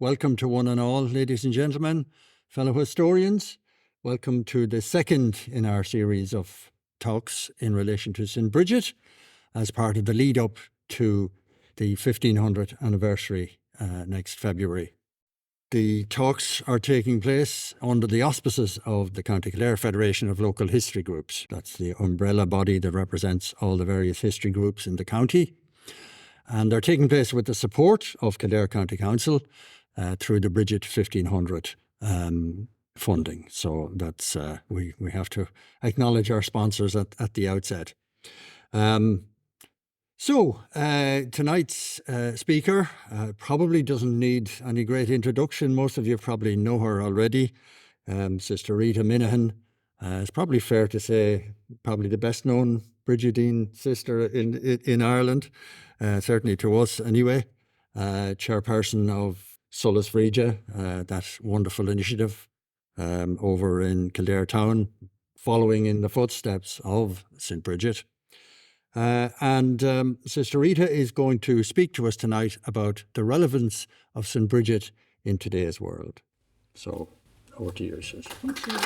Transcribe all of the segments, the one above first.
welcome to one and all, ladies and gentlemen, fellow historians. Welcome to the second in our series of talks in relation to St. Brigid as part of the lead up to the 1500th anniversary next February. The talks are taking place under the auspices of the County Kildare Federation of Local History Groups. That's the umbrella body that represents all the various history groups in the county. And they're taking place with the support of Kildare County Council through the Brigid 1500 funding. So that's we have to acknowledge our sponsors at the outset. Tonight's speaker probably doesn't need any great introduction. Most of you probably know her already. Sr Rita Minehan. It's probably fair to say probably the best known Brigidine sister in Ireland, certainly to us anyway. Chairperson of Solas Vrija, that wonderful initiative over in Kildare town, following in the footsteps of St. Brigid. Sr Rita is going to speak to us tonight about the relevance of St. Brigid in today's world. So, over to you, Sister. Thank you.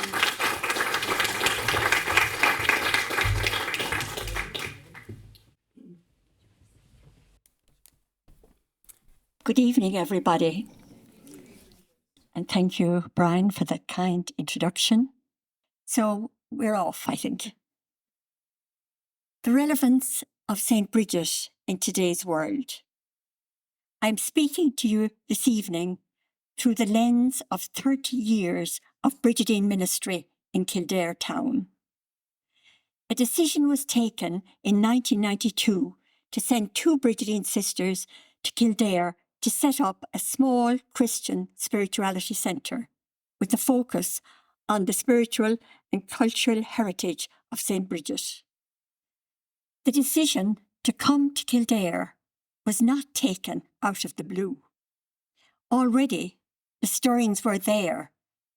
Good evening, everybody. And thank you, Brian, for that kind introduction. So, we're off, I think. The relevance of St. Brigid in today's world. I'm speaking to you this evening through the lens of 30 years of Brigidine ministry in Kildare town. A decision was taken in 1992 to send 2 Brigidine sisters to Kildare to set up a small Christian spirituality centre with a focus on the spiritual and cultural heritage of St. Brigid. The decision to come to Kildare was not taken out of the blue. Already, the stirrings were there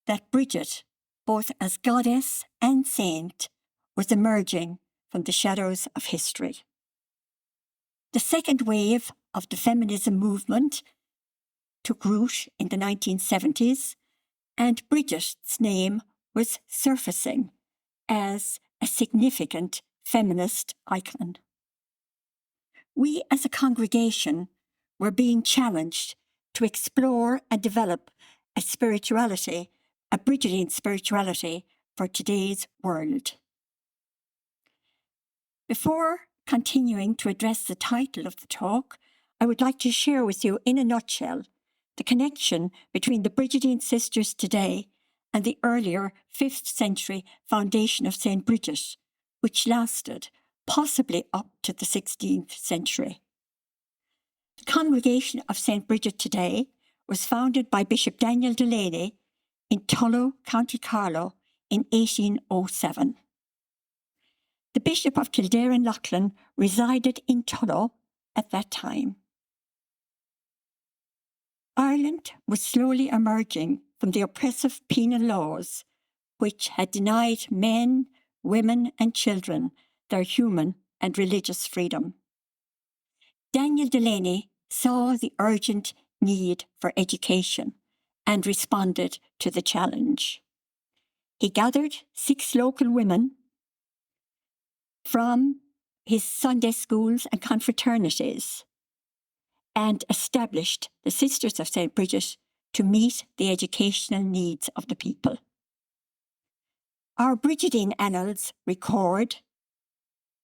that Bridget, both as goddess and saint, was emerging from the shadows of history. The second wave of the feminism movement took root in the 1970s, and Bridget's name was surfacing as a significant feminist icon. We as a congregation were being challenged to explore and develop a spirituality, a Brigidine spirituality for today's world. Before continuing to address the title of the talk, I would like to share with you in a nutshell the connection between the Brigidine sisters today and the earlier 5th century foundation of St. Brigid, which lasted possibly up to the 16th century. The congregation of St. Brigid today was founded by Bishop Daniel Delaney in Tullow, County Carlow in 1807. The Bishop of Kildare and Kilcullen resided in Tullow at that time. Ireland was slowly emerging from the oppressive penal laws which had denied men, women and children their human and religious freedom. Daniel Delaney saw the urgent need for education and responded to the challenge. He gathered 6 local women from his Sunday schools and confraternities and established the Sisters of St. Brigid to meet the educational needs of the people. Our Brigidine annals record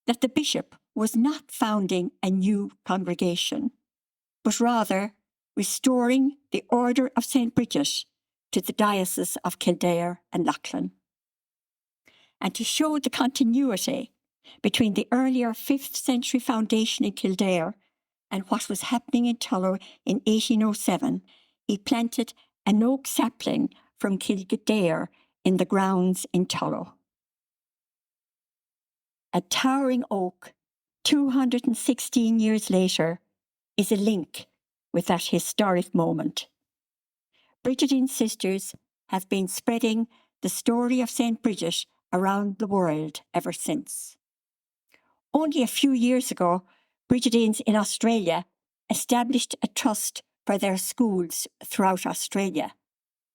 that the bishop was not founding a new congregation, but rather restoring the order of St. Brigid to the Diocese of Kildare and Kilcullen. And to show the continuity between the earlier 5th century foundation in Kildare and what was happening in Tullow in 1807, he planted an oak sapling from Kildare in the grounds in Tullow. A towering oak, 216 years later, is a link with that historic moment. Brigidine sisters have been spreading the story of St. Brigid around the world ever since. Only a few years ago, Brigidines in Australia established a trust for their schools throughout Australia,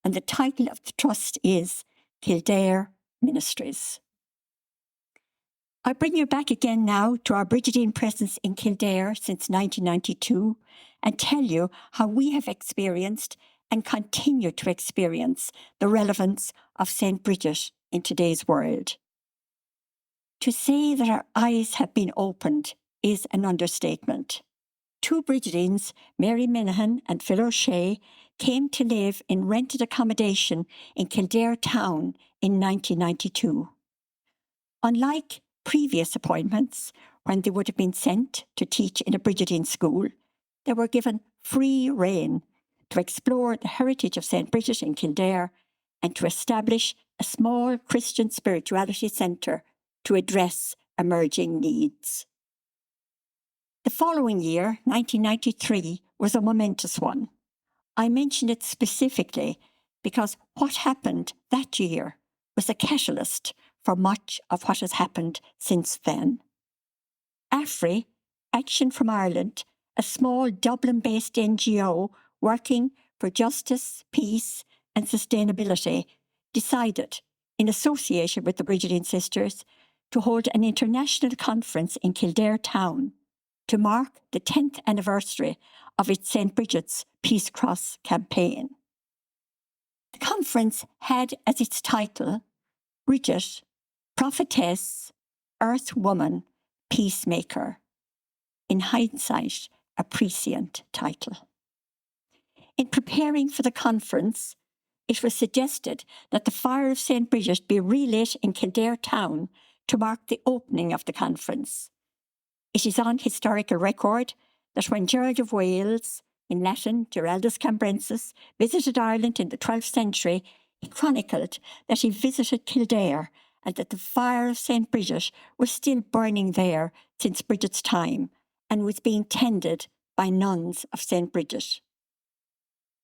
and the title of the trust is Kildare Ministries. I bring you back again now to our Brigidine presence in Kildare since 1992 and tell you how we have experienced and continue to experience the relevance of St. Bridget in today's world. To say that our eyes have been opened is an understatement. Two Brigidines, Mary Minehan and Phil O'Shea, came to live in rented accommodation in Kildare town in 1992. Unlike previous appointments, when they would have been sent to teach in a Brigidine school, they were given free rein to explore the heritage of St. Bridget in Kildare and to establish a small Christian spirituality centre to address emerging needs. The following year, 1993, was a momentous one. I mention it specifically because what happened that year was a catalyst for much of what has happened since then. AFRI, Action from Ireland, a small Dublin-based NGO working for justice, peace and sustainability, decided, in association with the Brigidine Sisters, to hold an international conference in Kildare town to mark the 10th anniversary of its St. Bridget's Peace Cross campaign. The conference had as its title, Bridget, Prophetess, Earth Woman, Peacemaker. In hindsight, a prescient title. In preparing for the conference, it was suggested that the fire of St. Bridget be relit in Kildare town to mark the opening of the conference. It is on historical record that when Gerald of Wales, in Latin Geraldus Cambrensis, visited Ireland in the 12th century, he chronicled that he visited Kildare and that the fire of St. Bridget was still burning there since Bridget's time and was being tended by nuns of St. Bridget.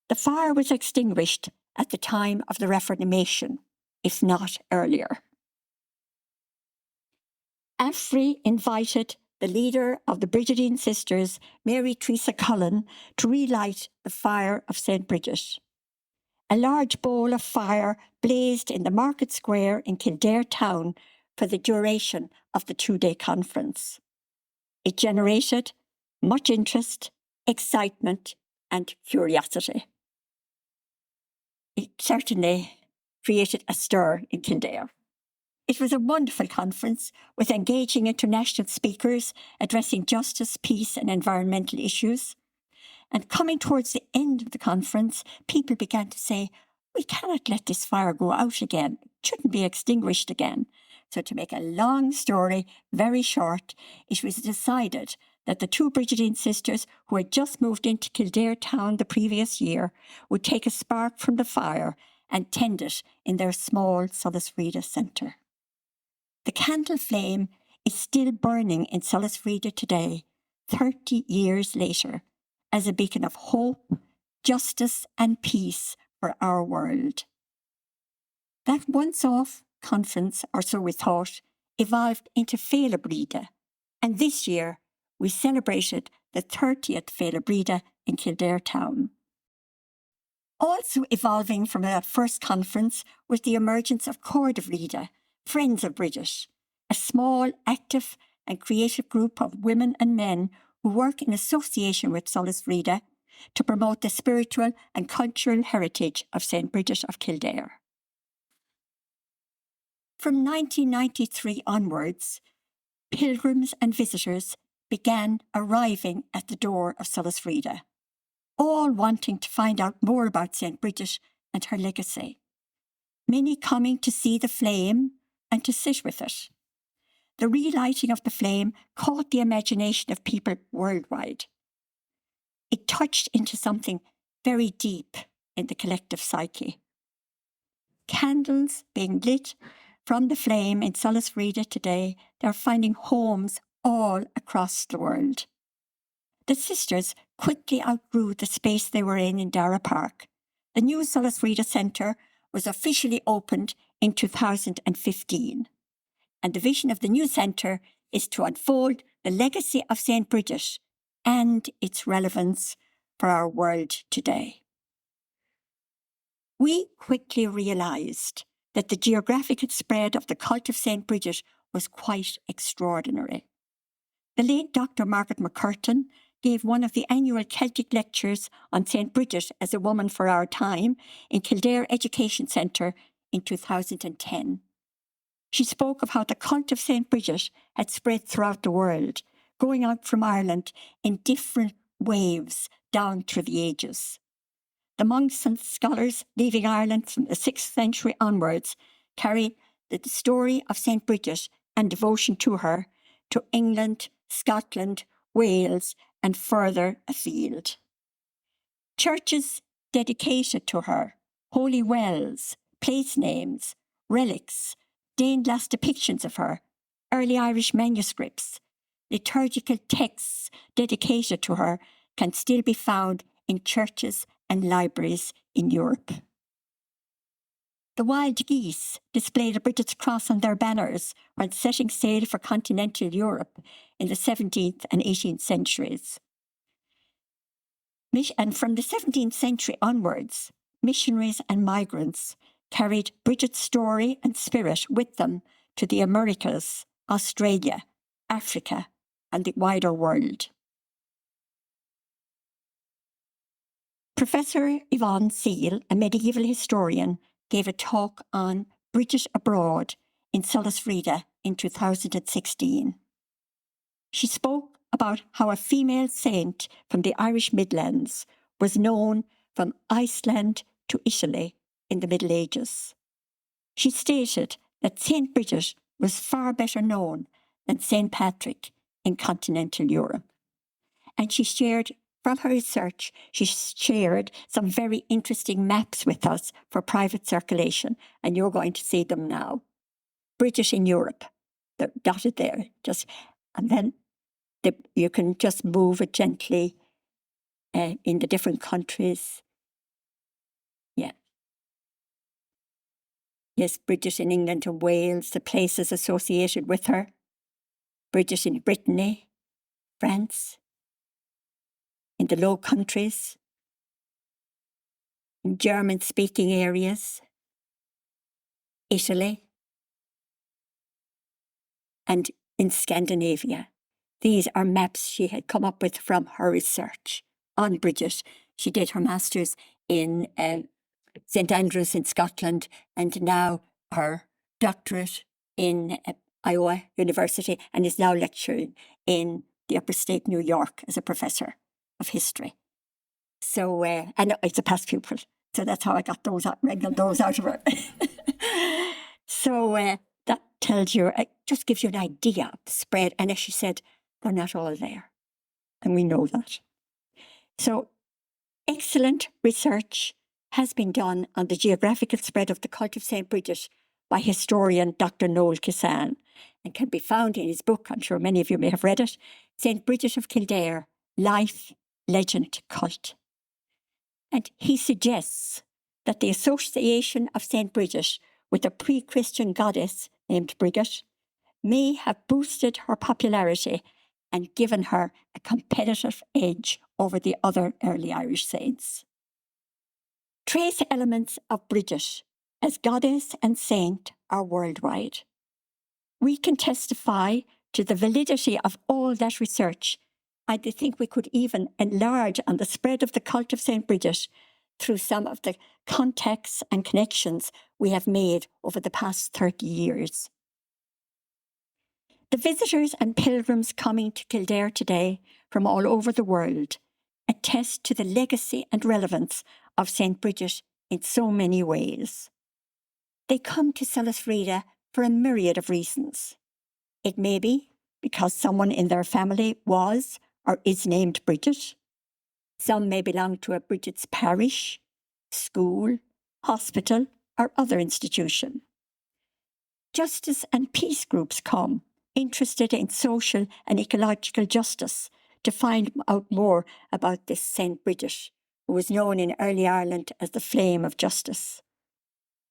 The fire was extinguished at the time of the Reformation, if not earlier. AFRI invited the leader of the Brigidine Sisters, Mary Teresa Cullen, to relight the fire of St. Bridget. A large bowl of fire blazed in the market square in Kildare town for the duration of the two-day conference. It generated much interest, excitement, and curiosity. It certainly created a stir in Kildare. It was a wonderful conference with engaging international speakers addressing justice, peace, and environmental issues. And coming towards the end of the conference, people began to say, we cannot let this fire go out again. It shouldn't be extinguished again. So to make a long story very short, it was decided that the two Brigidine sisters who had just moved into Kildare town the previous year would take a spark from the fire and tend it in their small Sr Rita centre. The candle flame is still burning in Sr Rita today, 30 years later, as a beacon of hope, justice and peace for our world. That once-off conference, or so we thought, evolved into Féile Brigid, and this year we celebrated the 30th Féile Brigid in Kildare town. Also evolving from that first conference was the emergence of Corda Rita, Friends of Bridget, a small, active and creative group of women and men who work in association with Sr Rita to promote the spiritual and cultural heritage of St. Bridget of Kildare. From 1993 onwards, pilgrims and visitors began arriving at the door of Sr Rita, all wanting to find out more about St. Bridget and her legacy. Many coming to see the flame and to sit with it. The relighting of the flame caught the imagination of people worldwide. It touched into something very deep in the collective psyche. Candles being lit from the flame in Sr Rita today, they're finding homes all across the world. The sisters quickly outgrew the space they were in Dara Park. The new Sr Rita Centre was officially opened in 2015. And the vision of the new centre is to unfold the legacy of St. Bridget and its relevance for our world today. We quickly realised that the geographical spread of the cult of St. Brigid was quite extraordinary. The late Dr. Margaret McCurtain gave one of the annual Celtic lectures on St. Brigid as a woman for our time in Kildare Education Centre in 2010. She spoke of how the cult of St. Brigid had spread throughout the world, going out from Ireland in different waves down through the ages. The monks and scholars leaving Ireland from the 6th century onwards carried the story of St. Brigid and devotion to her to England, Scotland, Wales, and further afield. Churches dedicated to her, holy wells, place names, relics, stained glass depictions of her, early Irish manuscripts, liturgical texts dedicated to her can still be found in churches and libraries in Europe. The wild geese displayed a Brigid's cross on their banners when setting sail for continental Europe in the 17th and 18th centuries. And from the 17th century onwards, missionaries and migrants carried Brigid's story and spirit with them to the Americas, Australia, Africa, and the wider world. Professor Yvonne Seal, a medieval historian, gave a talk on Brigid abroad in Sr Rita in 2016. She spoke about how a female saint from the Irish Midlands was known from Iceland to Italy in the Middle Ages. She stated that St. Brigid was far better known than St. Patrick in continental Europe. And she shared, from her research, she shared some very interesting maps with us for private circulation, and you're going to see them now. Brigid in Europe, they're dotted there, and then you can just move it gently in the different countries. Yeah. Yes, Brigid in England and Wales, the places associated with her. Brigid in Brittany, France, in the Low Countries, in German-speaking areas, Italy, and in Scandinavia. These are maps she had come up with from her research on Brigid. She did her master's in St. Andrews in Scotland, and now her doctorate in Iowa University, and is now lecturing in the Upper State, New York, as a professor of history. So, and it's a past pupil, so that's how I got wrangled those out of her. So that tells you, it just gives you an idea of the spread. And as she said, they're not all there, and we know that. So excellent research has been done on the geographical spread of the cult of St. Brigid by historian Dr. Noel Kissan, and can be found in his book, I'm sure many of you may have read it, St. Brigid of Kildare, Life, Legend, Cult. And he suggests that the association of St. Brigid with a pre-Christian goddess named Brigid may have boosted her popularity and given her a competitive edge over the other early Irish saints. Trace elements of Brigid as goddess and saint are worldwide. We can testify to the validity of all that research. I think we could even enlarge on the spread of the cult of St. Brigid through some of the contacts and connections we have made over the past 30 years. The visitors and pilgrims coming to Kildare today from all over the world attest to the legacy and relevance of St. Brigid in so many ways. They come to Sr Rita for a myriad of reasons. It may be because someone in their family was or is named Brigid. Some may belong to a Brigid's parish, school, hospital, or other institution. Justice and peace groups come, interested in social and ecological justice, to find out more about this St. Brigid, who was known in early Ireland as the Flame of Justice.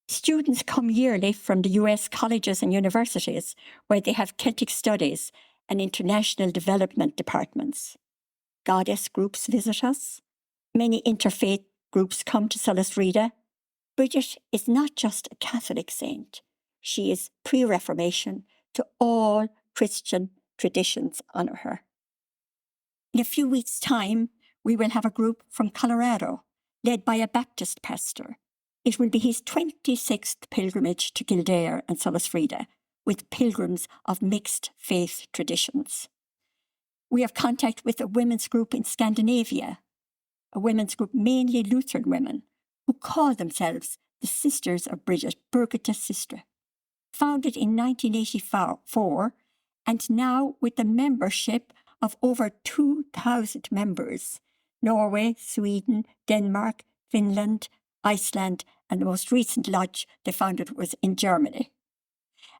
Students come yearly from the US colleges and universities, where they have Celtic studies and international development departments. Goddess groups visit us. many interfaith groups come to Sr Rita, Bridget is not just a Catholic saint. She is pre-Reformation to all Christian traditions honour her. In a few weeks' time, we will have a group from Colorado, led by a Baptist pastor. It will be his 26th pilgrimage to Kildare and Sr Rita, with pilgrims of mixed faith traditions. We have contact with a women's group in Scandinavia, a women's group mainly Lutheran women, who call themselves the Sisters of Bridget, Brigid's sister. Founded in 1984, and now with the membership of over 2,000 members, Norway, Sweden, Denmark, Finland, Iceland, and the most recent lodge they founded was in Germany.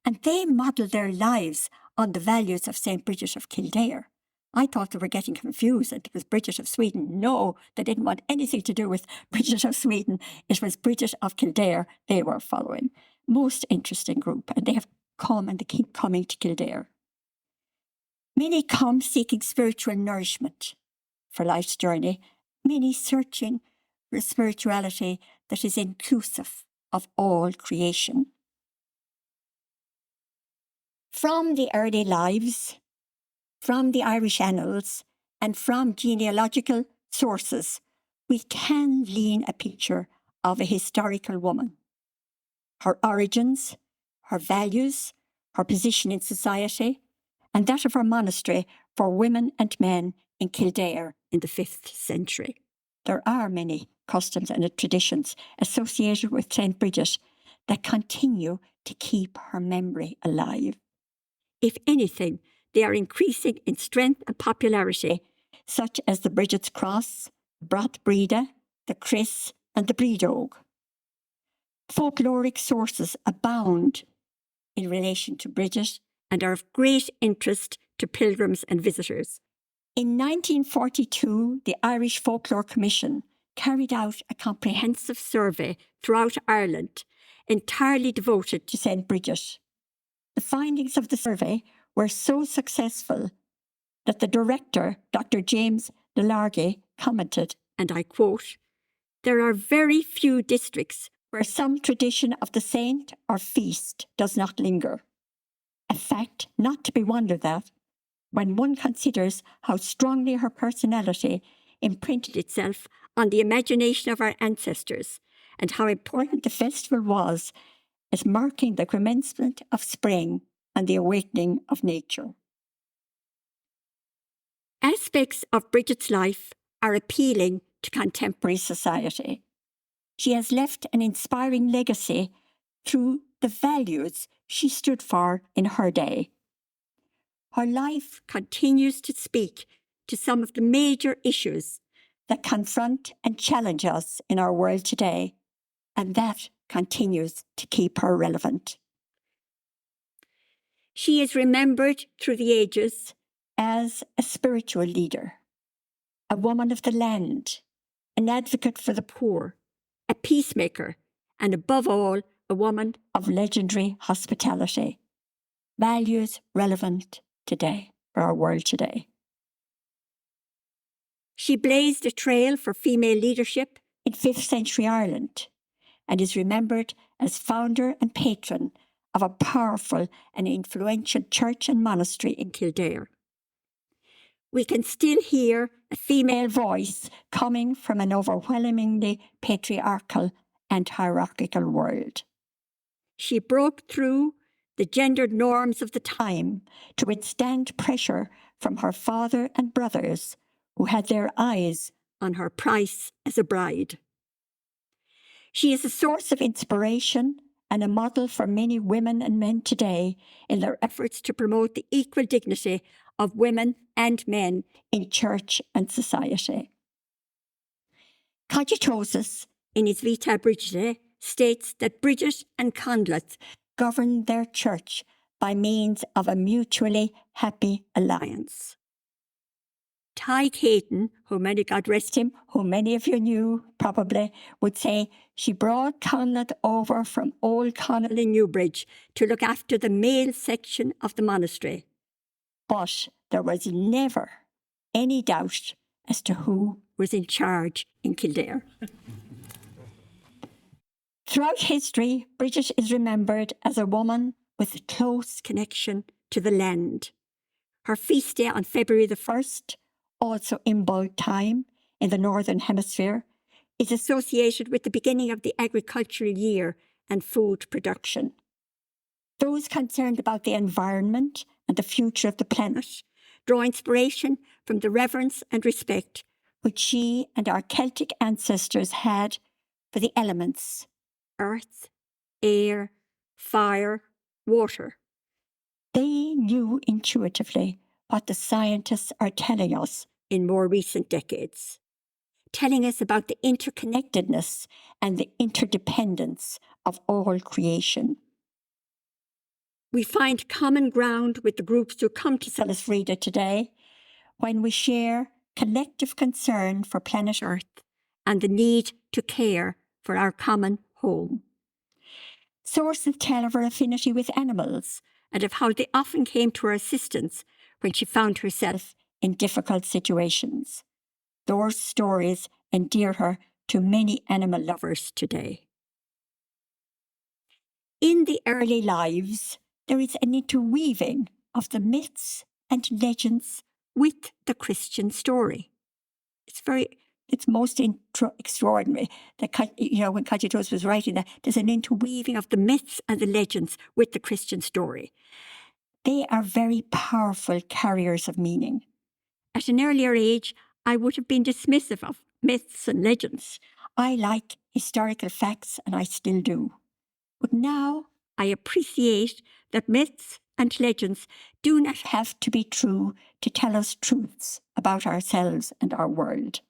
And they model their lives on the values of St. Bridget of Kildare. I thought they were getting confused that it was Bridget of Sweden. No, they didn't want anything to do with Bridget of Sweden. It was Bridget of Kildare they were following. Most interesting group, and they have come and they keep coming to Kildare. Many come seeking spiritual nourishment for life's journey, many searching for a spirituality that is inclusive of all creation. From the early lives, from the Irish annals, and from genealogical sources, we can glean a picture of a historical woman. Her origins, her values, her position in society, and that of her monastery for women and men in Kildare in the 5th century. There are many customs and traditions associated with St. Bridget that continue to keep her memory alive. If anything, they are increasing in strength and popularity, such as the Bridget's Cross, Brat Brida, the Chris, and the Bridog. Folkloric sources abound in relation to Bridget and are of great interest to pilgrims and visitors. In 1942, the Irish Folklore Commission carried out a comprehensive survey throughout Ireland, entirely devoted to St. Bridget. The findings of the survey were so successful that the director, Dr. James Delargy, commented, and I quote, "There are very few districts where some tradition of the saint or feast does not linger. A fact not to be wondered at when one considers how strongly her personality imprinted itself on the imagination of our ancestors, and how important the festival was as marking the commencement of spring and the awakening of nature." Aspects of Bridget's life are appealing to contemporary society. She has left an inspiring legacy through the values she stood for in her day. Her life continues to speak to some of the major issues that confront and challenge us in our world today, and that continues to keep her relevant. She is remembered through the ages as a spiritual leader, a woman of the land, an advocate for the poor, a peacemaker, and above all, a woman of legendary hospitality. Values relevant today, for our world today. She blazed a trail for female leadership in 5th century Ireland and is remembered as founder and patron of a powerful and influential church and monastery in Kildare. We can still hear a female voice coming from an overwhelmingly patriarchal and hierarchical world. She broke through the gendered norms of the time to withstand pressure from her father and brothers who had their eyes on her price as a bride. She is a source of inspiration and a model for many women and men today in their efforts to promote the equal dignity of women and men in church and society. Cogitosus, in his Vita Brigide, states that Bridget and Conleth governed their church by means of a mutually happy alliance. Ty Caton, who many, God rest him, who many of you knew probably, would say she brought Conleth over from Old Connell in Newbridge to look after the male section of the monastery. But there was never any doubt as to who was in charge in Kildare. Throughout history, Bridget is remembered as a woman with a close connection to the land. Her feast day on February the 1st, also Imbolc time in the Northern Hemisphere, is associated with the beginning of the agricultural year and food production. Those concerned about the environment and the future of the planet draw inspiration from the reverence and respect which she and our Celtic ancestors had for the elements: earth, air, fire, water. They knew intuitively what the scientists are telling us in more recent decades, telling us about the interconnectedness and the interdependence of all creation. We find common ground with the groups who come to Sr Rita today when we share collective concern for planet Earth and the need to care for our common home. Sources tell of her affinity with animals and of how they often came to her assistance when she found herself in difficult situations. Those stories endear her to many animal lovers today. In the early lives, there is an interweaving of the myths and legends with the Christian story. It's most extraordinary that, when Cogitatus was writing that, there's an interweaving of the myths and the legends with the Christian story. They are very powerful carriers of meaning. At an earlier age, I would have been dismissive of myths and legends. I like historical facts, and I still do. But now I appreciate that myths and legends do not have to be true to tell us truths about ourselves and our world.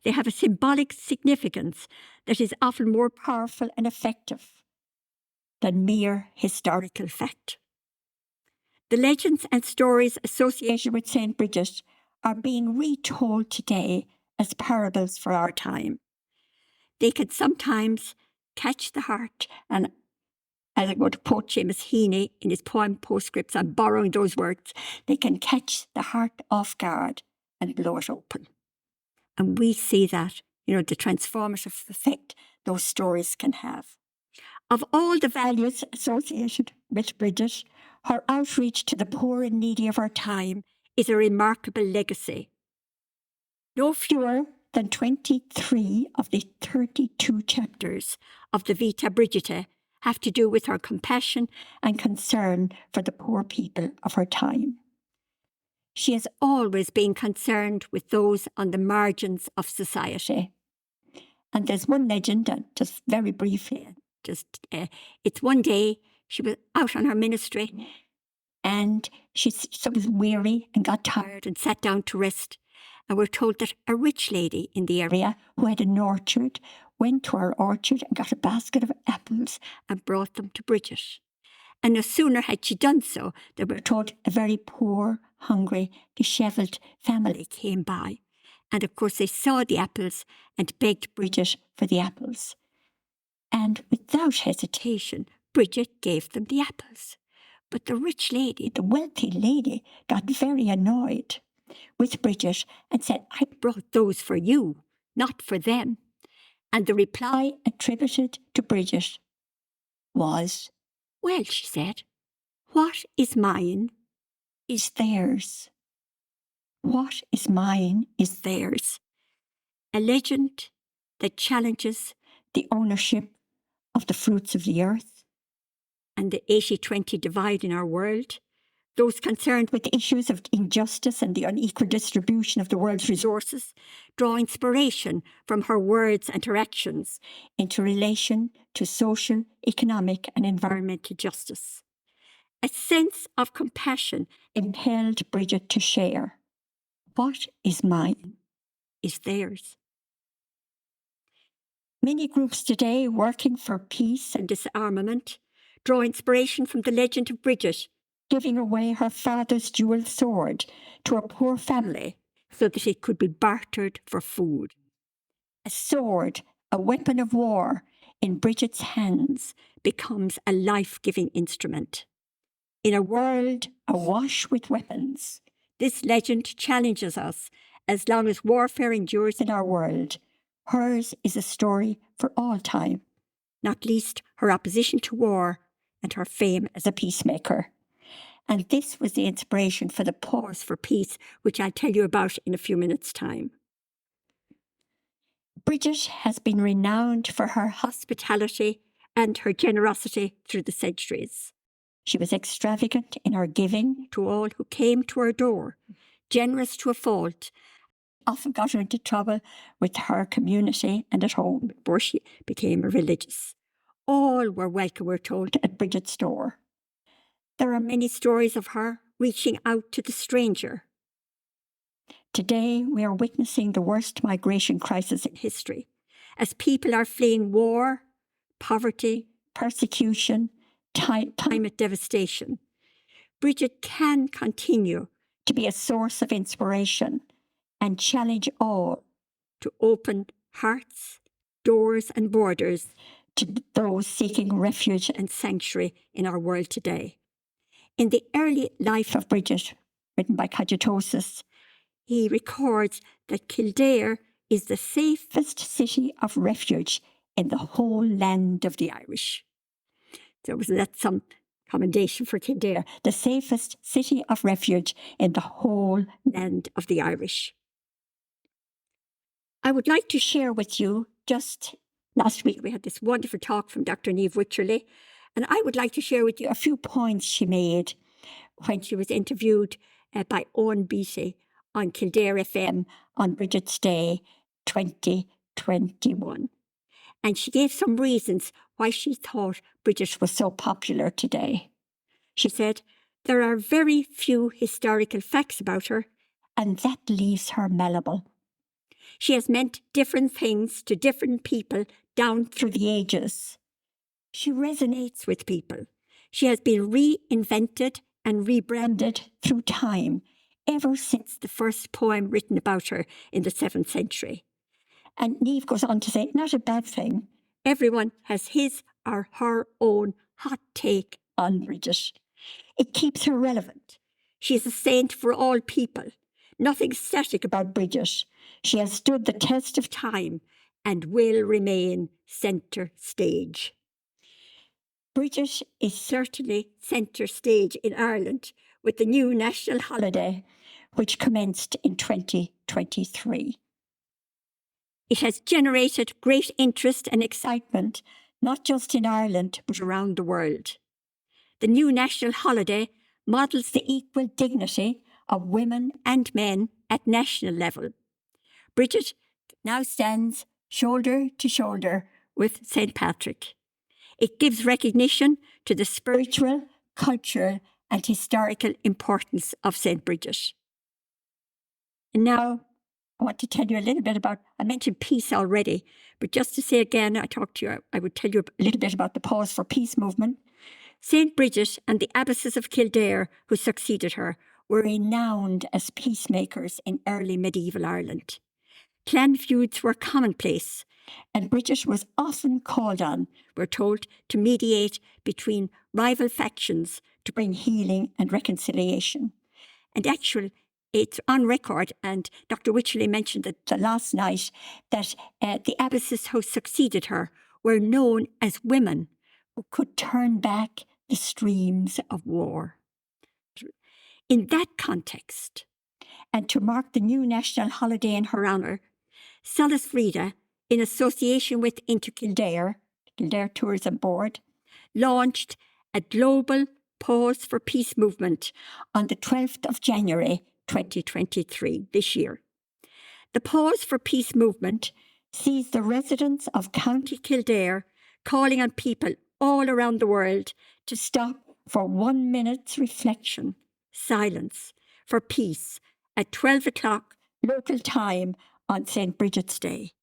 They have a symbolic significance that is often more powerful and effective than mere historical fact. The legends and stories associated with St. Brigid are being retold today as parables for our time. They can sometimes catch the heart, and as I'm going to quote Seamus Heaney in his poem Postscripts, I'm borrowing those words, they can catch the heart off guard and blow it open. And we see that, the transformative effect those stories can have. Of all the values associated with Bridget, her outreach to the poor and needy of her time is a remarkable legacy. No fewer than 23 of the 32 chapters of the Vita Brigida have to do with her compassion and concern for the poor people of her time. She has always been concerned with those on the margins of society. And there's one legend, just very briefly, it's one day she was out on her ministry and she was weary and got tired and sat down to rest. And we're told that a rich lady in the area who had an orchard went to her orchard and got a basket of apples and brought them to Bridget. And no sooner had she done so, they were told a very poor, hungry, dishevelled family came by. And of course they saw the apples and begged Bridget for the apples. And without hesitation, Bridget gave them the apples. But the rich lady, the wealthy lady, got very annoyed with Bridget and said, I brought those for you, not for them. And the reply attributed to Bridget was, well, she said, what is mine is theirs. What is mine is theirs. A legend that challenges the ownership of the fruits of the earth and the 80-20 divide in our world, those concerned with issues of injustice and the unequal distribution of the world's resources draw inspiration from her words and her actions into relation to social, economic and environmental justice. A sense of compassion impelled Bridget to share. What is mine is theirs. Many groups today working for peace and disarmament draw inspiration from the legend of Bridget giving away her father's dual sword to a poor family so that it could be bartered for food. A sword, a weapon of war, in Bridget's hands becomes a life-giving instrument. In a world awash with weapons, this legend challenges us as long as warfare endures in our world, hers is a story for all time, not least her opposition to war and her fame as a peacemaker. And this was the inspiration for the Pause for Peace, which I'll tell you about in a few minutes' time. Bridget has been renowned for her hospitality and her generosity through the centuries. She was extravagant in her giving to all who came to her door, generous to a fault, often got her into trouble with her community and at home before she became a religious. All were welcome, we're told, at Bridget's door. There are many stories of her reaching out to the stranger. Today, we are witnessing the worst migration crisis in history, as people are fleeing war, poverty, persecution, climate devastation. Brigid can continue to be a source of inspiration and challenge all to open hearts, doors and borders to those seeking refuge and sanctuary in our world today. In the early life of Bridget, written by Cogitosis, he records that Kildare is the safest city of refuge in the whole land of the Irish. So wasn't that some commendation for Kildare? The safest city of refuge in the whole land of the Irish. I would like to share with you, just last week we had this wonderful talk from Dr. Niamh Wycherley, and I would like to share with you a few points she made when she was interviewed by Owen Beattie on Kildare FM on Brigid's Day 2021. And she gave some reasons why she thought Bridget was so popular today. She said, there are very few historical facts about her, and that leaves her malleable. She has meant different things to different people down through the ages. She resonates with people. She has been reinvented and rebranded through time, ever since the first poem written about her in the 7th century. And Niamh goes on to say, not a bad thing. Everyone has his or her own hot take on Bridget. It keeps her relevant. She is a saint for all people. Nothing static about Bridget. She has stood the test of time and will remain centre stage. Bridget is certainly centre stage in Ireland with the new national holiday, which commenced in 2023. It has generated great interest and excitement, not just in Ireland, but around the world. The new national holiday models the equal dignity of women and men at national level. Bridget now stands shoulder to shoulder with St. Patrick. It gives recognition to the spiritual, cultural, and historical importance of St. Bridget. And now, I want to tell you a little bit about, I mentioned peace already, but just to say again, I would tell you a little bit about the Pause for Peace movement. St. Bridget and the abbesses of Kildare, who succeeded her, were renowned as peacemakers in early medieval Ireland. Clan feuds were commonplace, and Bridget was often called on, we're told, to mediate between rival factions to bring healing and reconciliation. And actually, it's on record, and Dr. Wycherley mentioned it last night, that the abbesses who succeeded her were known as women who could turn back the streams of war. In that context, and to mark the new national holiday in her honour, Sr Rita, in association with Into Kildare Tourism Board, launched a global Pause for Peace movement on the 12th of January 2023, this year. The Pause for Peace movement sees the residents of County Kildare calling on people all around the world to stop for 1 minute's reflection, silence, for peace at 12 o'clock local time on St. Brigid's Day.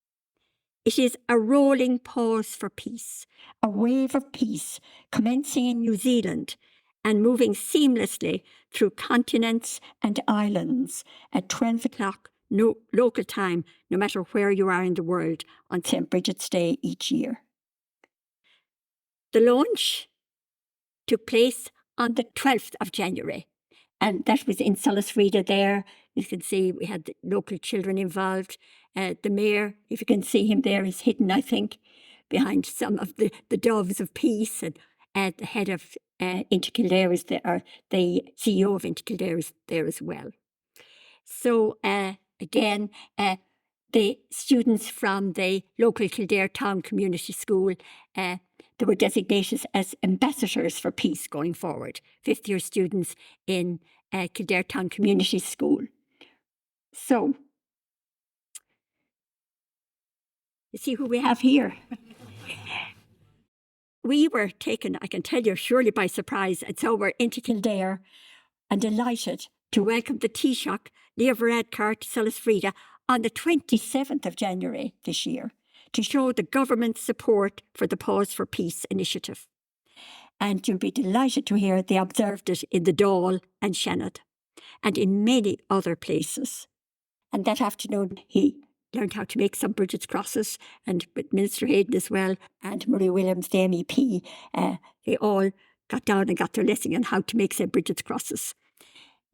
It is a rolling pause for peace, a wave of peace commencing in New Zealand and moving seamlessly through continents and islands at 12 o'clock local time, no matter where you are in the world, on St. Brigid's Day each year. The launch took place on the 12th of January, and that was in Sr Rita there, You can see we had the local children involved. The mayor, if you can see him there, is hidden, I think, behind some of the doves of peace. And the head of Kildare is there, or the CEO of Kildare is there as well. So again, the students from the local Kildare Town Community School, they were designated as ambassadors for peace going forward, fifth-year students in Kildare Town Community School. So, you see who we have here. We were taken, I can tell you, surely by surprise, and so we're into Kildare and delighted to welcome the Taoiseach, Sr Rita to Sr Rita, on the 27th of January this year to show the government's support for the Pause for Peace initiative. And you'll be delighted to hear they observed it in the Dáil and Shannon and in many other places. And that afternoon he learned how to make some Bridget's crosses, and with Minister Hayden as well, and Marie Williams, the MEP, they all got down and got their lesson on how to make St. Bridget's crosses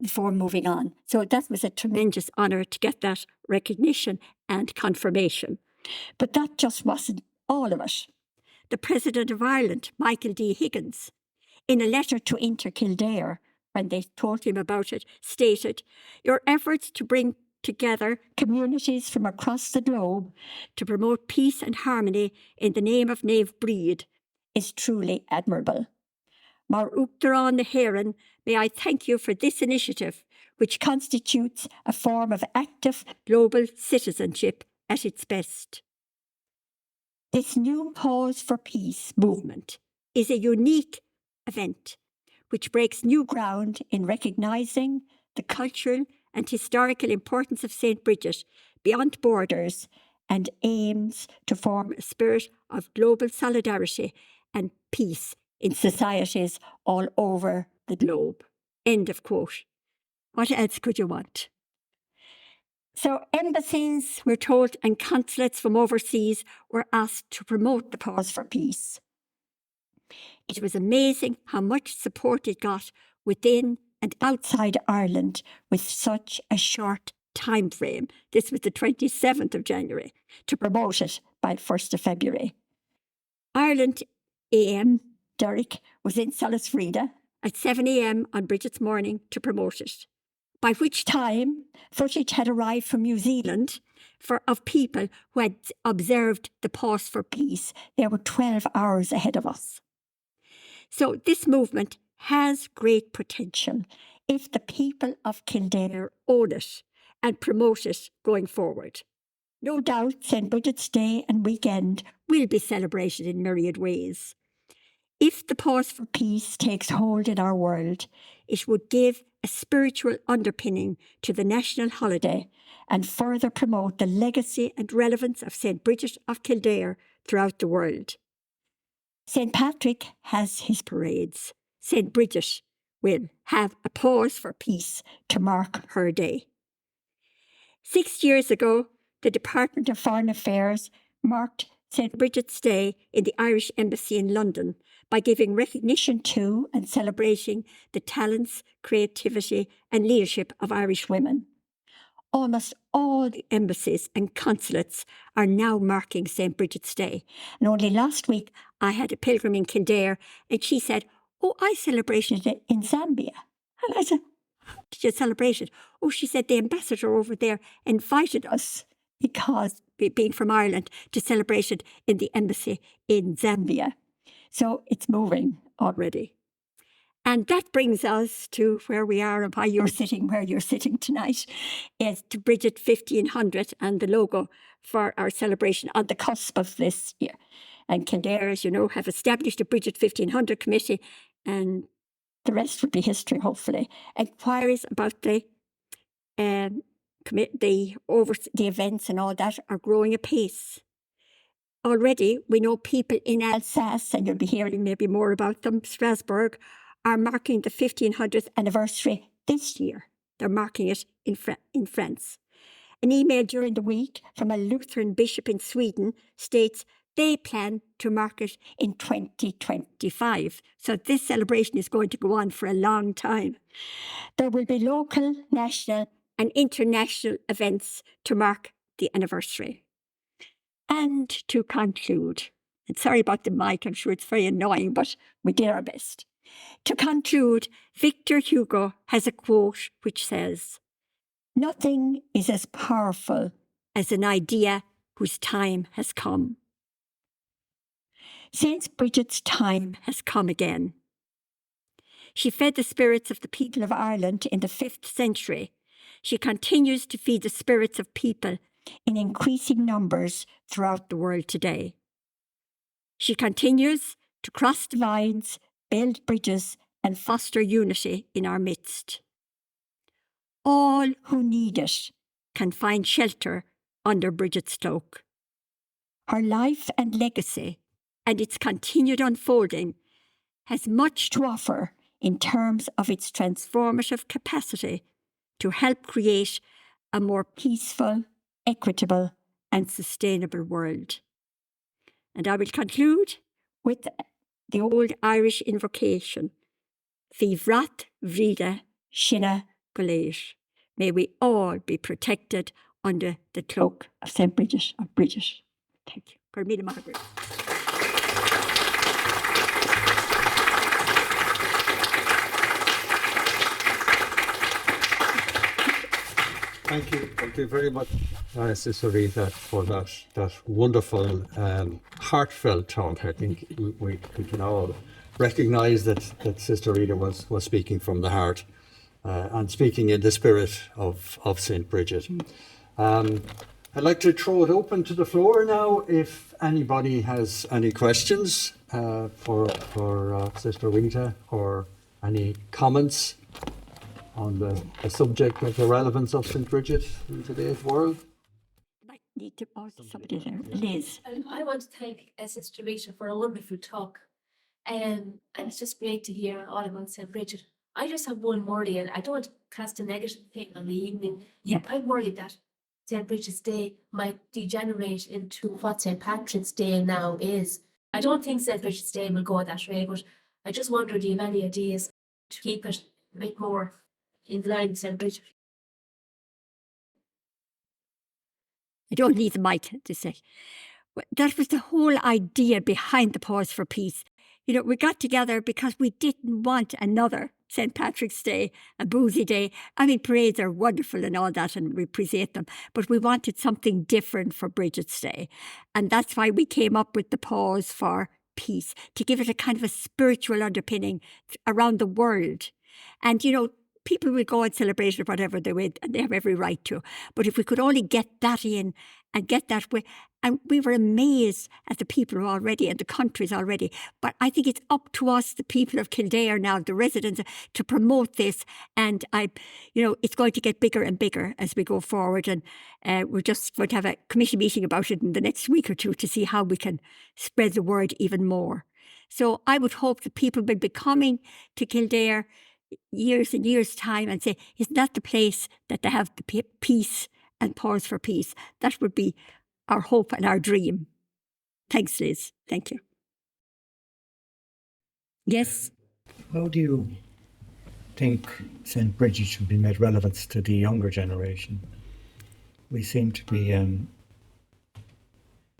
before moving on. So that was a tremendous honour to get that recognition and confirmation. But that just wasn't all of it. The President of Ireland, Michael D. Higgins, in a letter to Inter Kildare, when they told him about it, stated, "Your efforts to bring together communities from across the globe to promote peace and harmony in the name of Nave Brigid is truly admirable. Mar Uachtarán na hÉireann, may I thank you for this initiative, which constitutes a form of active global citizenship at its best. This new Pause for Peace movement is a unique event which breaks new ground in recognising the cultural and historical importance of St. Bridget beyond borders and aims to form a spirit of global solidarity and peace in societies all over the globe." End of quote. What else could you want? So embassies, we're told, and consulates from overseas were asked to promote the Pause for Peace. It was amazing how much support it got within and outside Ireland with such a short time frame. This was the 27th of January, to promote it by 1st of February. Ireland AM, Derek, was in Sr Rita at 7 a.m. on Bridget's morning to promote it, by which time footage had arrived from New Zealand of people who had observed the Pause for Peace. They were 12 hours ahead of us. So this movement has great potential if the people of Kildare own it and promote it going forward. No doubt St. Bridget's Day and weekend will be celebrated in myriad ways. If the Pause for Peace takes hold in our world, it would give a spiritual underpinning to the national holiday and further promote the legacy and relevance of St. Bridget of Kildare throughout the world. St. Patrick has his parades. St. Bridget will have a Pause for Peace to mark her day. 6 years ago, the Department of Foreign Affairs marked St. Bridget's Day in the Irish Embassy in London by giving recognition to and celebrating the talents, creativity and leadership of Irish women. Almost all the embassies and consulates are now marking St. Bridget's Day. And only last week, I had a pilgrim in Kildare, and she said, "Oh, I celebrated it in Zambia." And I said, "How did you celebrate it?" "Oh," she said, "the ambassador over there invited us, because being from Ireland, to celebrate it in the embassy in Zambia." So it's moving already. And that brings us to where we are and why you're sitting where you're sitting tonight, is to Brigid 1500 and the logo for our celebration on the cusp of this year. And Kildare, as you know, have established a Brigid 1500 committee, and the rest will be history, hopefully. Inquiries about the events and all that are growing apace. Already, we know people in Alsace, and you'll be hearing maybe more about them, Strasbourg, are marking the 1500th anniversary this year. They're marking it in France. An email during the week from a Lutheran bishop in Sweden states they plan to mark it in 2025. So this celebration is going to go on for a long time. There will be local, national and international events to mark the anniversary. And to conclude, and sorry about the mic, I'm sure it's very annoying, but we did our best. To conclude, Victor Hugo has a quote which says, "Nothing is as powerful as an idea whose time has come." Saint Brigid's time has come again. She fed the spirits of the people of Ireland in the 5th century. She continues to feed the spirits of people in increasing numbers throughout the world today. She continues to cross divides, build bridges, and foster unity in our midst. All who need it can find shelter under Brigid's cloak. Her life and legacy and its continued unfolding has much to offer in terms of its transformative capacity to help create a more peaceful, equitable, and sustainable world. And I will conclude with the old Irish invocation, Fiv Rat Vrida Shinna Galéir. May we all be protected under the cloak of St. Bridget of Bridget. Thank you. Carmela Margaret. Thank you very much, Sr Rita, for that wonderful, heartfelt talk. I think we can all recognise that Sr Rita was speaking from the heart and speaking in the spirit of St Bridget. I'd like to throw it open to the floor now if anybody has any questions for Sr Rita or any comments on the subject of the relevance of St Bridget in today's world. I need to pause somebody there. Liz. I want to thank Sr Rita for a wonderful talk. And it's just great to hear all about St Bridget. I just have one worry, and I don't want to cast a negative thing on the evening. Yeah. I'm worried that St Bridget's Day might degenerate into what St Patrick's Day now is. I don't think St Bridget's Day will go that way, but I just wonder, do you have any ideas to keep it a bit more in line with St Bridget? I don't need the mic to say. That was the whole idea behind the Pause for Peace. You know, we got together because we didn't want another St. Patrick's Day, a boozy day. I mean, parades are wonderful and all that, and we appreciate them, but we wanted something different for Brigid's Day. And that's why we came up with the Pause for Peace, to give it a kind of a spiritual underpinning around the world. And, you know, people will go and celebrate it whatever they will, and they have every right to. But if we could only get that in and get that way, and we were amazed at the people already and the countries already. But I think it's up to us, the people of Kildare now, the residents, to promote this. And it's going to get bigger and bigger as we go forward. And we're just going to have a committee meeting about it in the next week or two to see how we can spread the word even more. So I would hope that people will be coming to Kildare years and years' time and say, isn't that the place that they have the peace and Pause for Peace? That would be our hope and our dream. Thanks, Liz. Thank you. Yes? How do you think St. Bridget should be made relevant to the younger generation? We seem to be,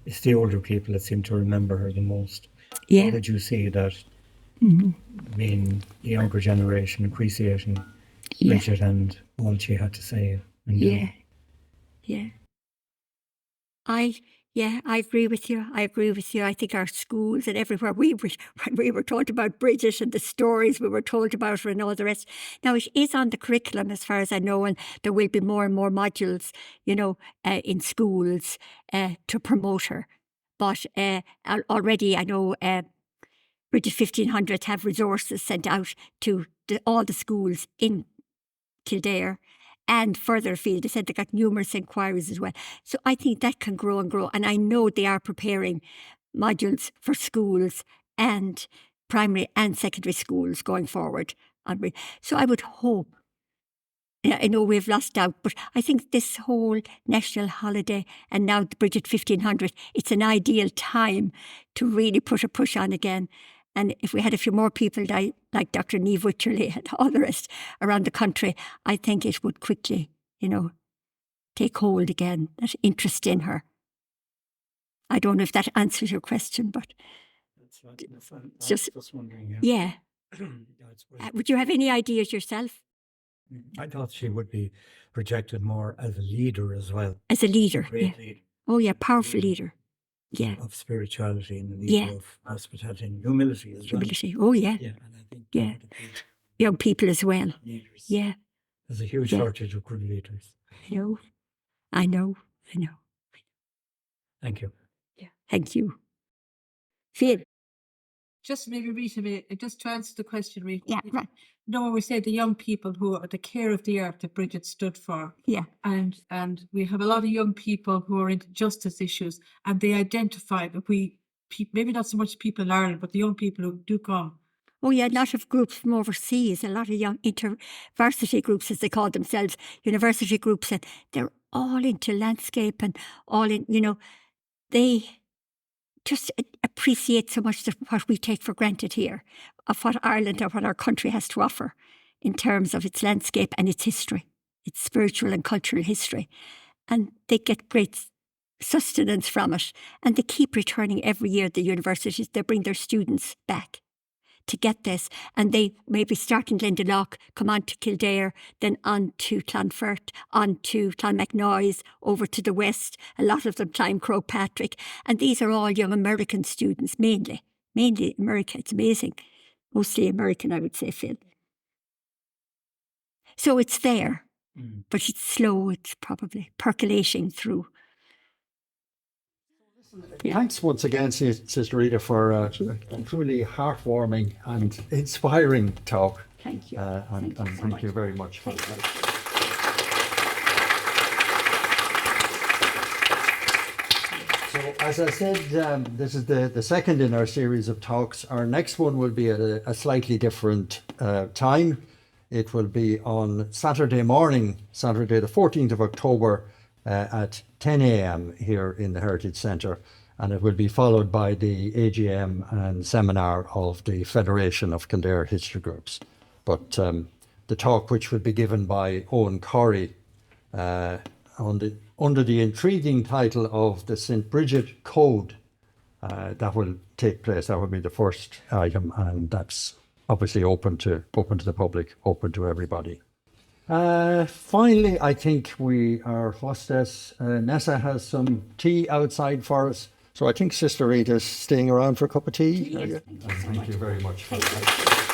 it's the older people that seem to remember her the most. Yeah. How did you see that? Mm-hmm. Being the younger generation appreciating Bridget and all she had to say and do. Yeah. I agree with you. I think our schools and everywhere when we were told about Bridget and the stories we were told about her and all the rest. Now it is on the curriculum as far as I know, and there will be more and more modules, in schools to promote her. But already I know Bridget 1500 have resources sent out to all the schools in Kildare and further afield. They said they got numerous inquiries as well. So I think that can grow and grow. And I know they are preparing modules for schools and primary and secondary schools going forward. So I would hope, I know we've lost out, but I think this whole national holiday and now the Bridget 1500, it's an ideal time to really put a push on again. And if we had a few more people like Dr. Niamh Wycherley and all the rest around the country, I think it would quickly take hold again, that interest in her. I don't know if that answers your question, but That's right. I was just- wondering. yeah. That's great. Would you have any ideas yourself I thought she would be projected more as a leader as well. as a leader? Great Yeah. leader Oh, yeah, powerful leader. Yeah, of spirituality and a leader Yeah. of hospitality and humility as well. humility. Oh, yeah. Yeah, and I think Yeah. that would be Young people as well. leaders. Yeah, There's a huge Yeah. shortage of good leaders. I know. I know. Thank you. Thank you. Phil. Just maybe Rita, just to answer the question, Rita. Yeah, right. We say the young people who are the care of the earth that Brigid stood for. Yeah. And we have a lot of young people who are into justice issues, and they identify that maybe not so much people in Ireland, but the young people who do come. Oh, yeah, a lot of groups from overseas, a lot of young intervarsity groups, as they call themselves, university groups, and they're all into landscape and all in, they just appreciate so much of what we take for granted here, of what Ireland or what our country has to offer in terms of its landscape and its history, its spiritual and cultural history. And they get great sustenance from it. And they keep returning every year, the universities, they bring their students back to get this. And they maybe start in Glendalough, come on to Kildare, then on to Clonfert, on to Clonmacnoise, over to the west, a lot of them climb Crowpatrick. And these are all young American students, mainly America. It's amazing. Mostly American, I would say, Phil. So it's there, but it's slow. It's probably percolating through. Yeah. Thanks once again, Sister Rita, for a truly heartwarming and inspiring talk. Thank you. And thank you very much for that. So, as I said, this is the second in our series of talks. Our next one will be at a slightly different time. It will be on Saturday morning, Saturday the 14th of October at 10 a.m. here in the Heritage Centre. And it will be followed by the AGM and seminar of the Federation of Kildare History Groups. But the talk, which will be given by Owen Corey under the intriguing title of the St. Brigid Code, that will take place. That will be the first item, and that's obviously open to the public, open to everybody. Finally, I think our hostess, Nessa, has some tea outside for us. So I think Sister Rita's staying around for a cup of tea. Yes, Thank you very much for that.